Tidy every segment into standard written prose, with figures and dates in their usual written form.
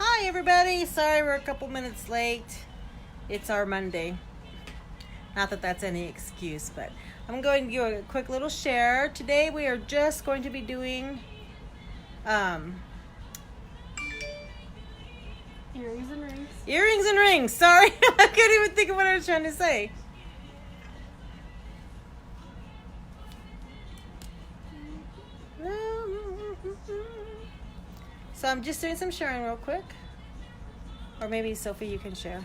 Hi everybody, sorry we're a couple minutes late. It's our Monday. Not that that's any excuse, but I'm going to give a quick little share. Today we are just going to be doing earrings and rings. Earrings and rings. Sorry, I couldn't even think of what I was trying to say. So I'm just doing some sharing real quick. Or maybe Sophie, you can share.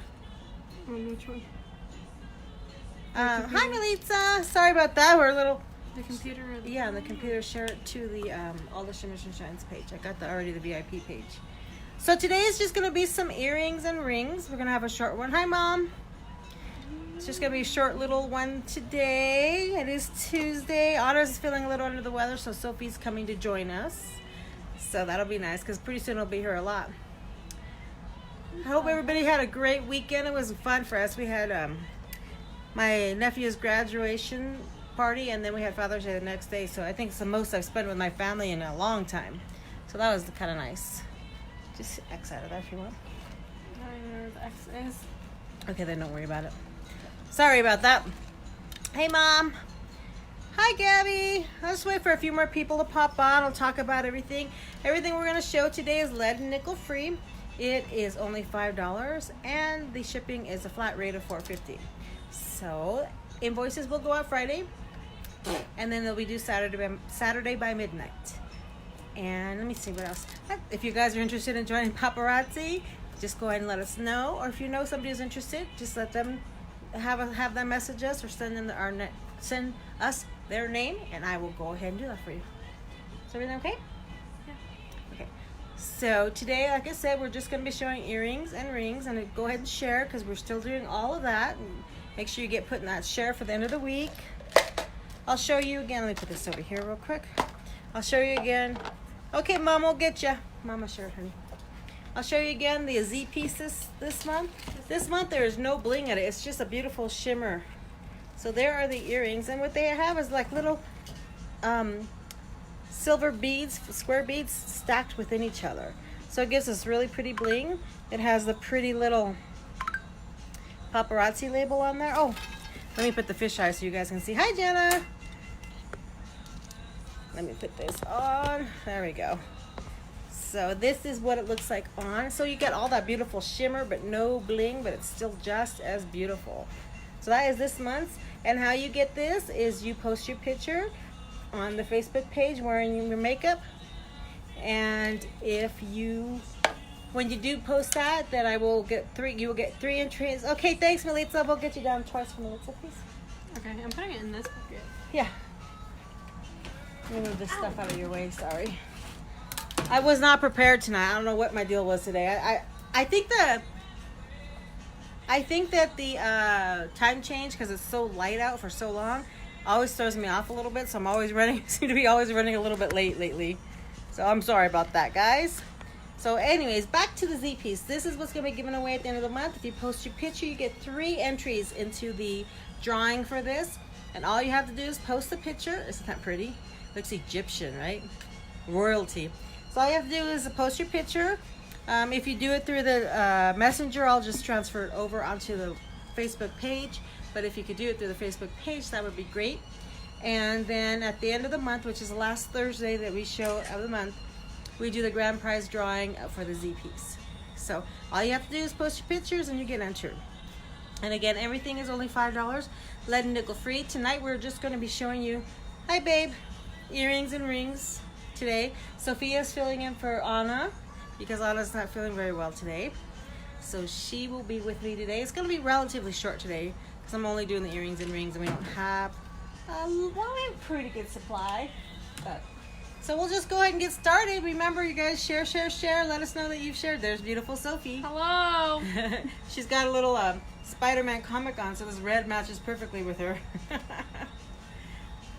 Which one? Hi Melitza. Sorry about that. We're a little. The computer. Or the Yeah, and the computer shared it to the all the Shimmers and Shines page. I got already the VIP page. So today is just gonna be some earrings and rings. We're gonna have a short one. Hi Mom. It's just gonna be a short little one today. It is Tuesday. Anna's feeling a little under the weather, so Sophie's coming to join us. So that'll be nice because pretty soon we'll be here a lot. I hope everybody had a great weekend. It was fun for us. We had my nephew's graduation party, and then we had Father's Day the next day. So I think it's the most I've spent with my family in a long time. So that was kind of nice. Just X out of that if you want. I don't know where the X is. Okay, then don't worry about it. Sorry about that. Hey, Mom. Hi, Gabby. I'll just wait for a few more people to pop on. I'll talk about everything. Everything we're going to show today is lead and nickel free. It is only $5, and the shipping is a flat rate of $4.50. So invoices will go out Friday, and then they'll be due Saturday by midnight. And let me see what else. If you guys are interested in joining paparazzi, just go ahead and let us know. Or if you know somebody who's interested, just let them have them message us or send us their name, and I will go ahead and do that for you. Is everything okay? Yeah. Okay. So today, like I said, we're just going to be showing earrings and rings, and go ahead and share because we're still doing all of that. And make sure you get put in that share for the end of the week. I'll show you again. Let me put this over here real quick. I'll show you again. Okay, Mom, we'll get you. Mama shared, honey. I'll show you again the Z pieces this month. This month there is no bling at it. It's just a beautiful shimmer. So there are the earrings, and what they have is like little silver beads, square beads stacked within each other. So it gives us really pretty bling. It has the pretty little paparazzi label on there. Oh, let me put the fisheye so you guys can see. Hi, Jenna. Let me put this on. There we go. So this is what it looks like on. So you get all that beautiful shimmer, but no bling, but it's still just as beautiful. So that is this month's. And how you get this is you post your picture on the Facebook page wearing your makeup. And when you do post that, then you will get 3 entries. Okay, thanks, Melitza. We'll get you down twice for Melitza, please. Okay, I'm putting it in this bucket. Yeah. Let me move this stuff out of your way, sorry. I was not prepared tonight. I don't know what my deal was today. I think that the time change, because it's so light out for so long, always throws me off a little bit. So I'm always seem to be always running a little bit late lately. So I'm sorry about that, guys. So anyways, back to the Z piece. This is what's going to be given away at the end of the month. If you post your picture, you get 3 entries into the drawing for this. And all you have to do is post the picture. Isn't that pretty? Looks Egyptian, right? Royalty. So all you have to do is post your picture. If you do it through the messenger, I'll just transfer it over onto the Facebook page. But if you could do it through the Facebook page, that would be great. And then at the end of the month, which is the last Thursday that we show of the month, we do the grand prize drawing for the Z piece. So all you have to do is post your pictures and you get entered. And again, everything is only $5, lead and nickel free. Tonight we're just going to be showing you, hi babe, earrings and rings today. Sophia's filling in for Anna because Anna's not feeling very well today. So she will be with me today. It's going to be relatively short today because I'm only doing the earrings and rings, and we don't have, we have a pretty good supply. But so we'll just go ahead and get started. Remember, you guys share. Let us know that you've shared. There's beautiful Sophie. Hello. She's got a little Spider-Man comic on, so this red matches perfectly with her.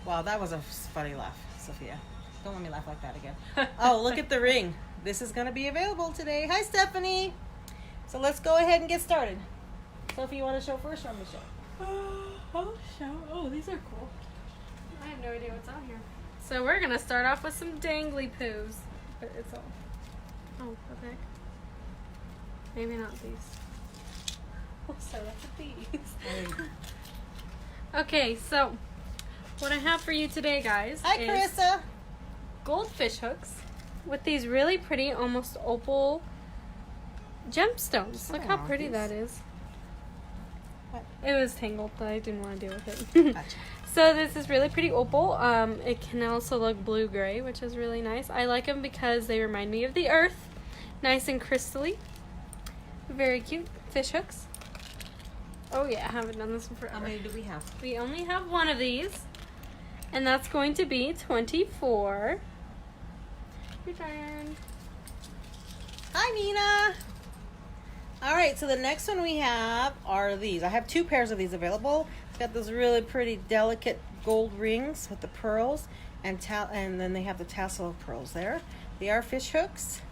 Wow, that was a funny laugh, Sophia. Don't let me laugh like that again. Oh, look at the ring. This is going to be available today. Hi, Stephanie. So let's go ahead and get started. Sophie, you want to show first or I'm going to show? I'll show. Oh, these are cool. I have no idea what's on here. So we're going to start off with some dangly poos. But it's all... Oh, okay. Maybe not these. Oh, so look at these. Okay, so what I have for you today, guys, Hi, is Carissa. goldfish hooks with these really pretty, almost opal gemstones. Look how Aw, pretty these- that is. What? It was tangled, but I didn't want to deal with it. Gotcha. So this is really pretty opal. It can also look blue-gray, which is really nice. I like them because they remind me of the earth. Nice and crystally. Very cute fish hooks. Oh yeah, I haven't done this in forever. How many do we have? We only have one of these, and that's going to be 24. Your turn. Hi, Nina. All right, so the next one we have are these. I have 2 pairs of these available. It's got those really pretty delicate gold rings with the pearls, and then they have the tassel of pearls there. They are fish hooks.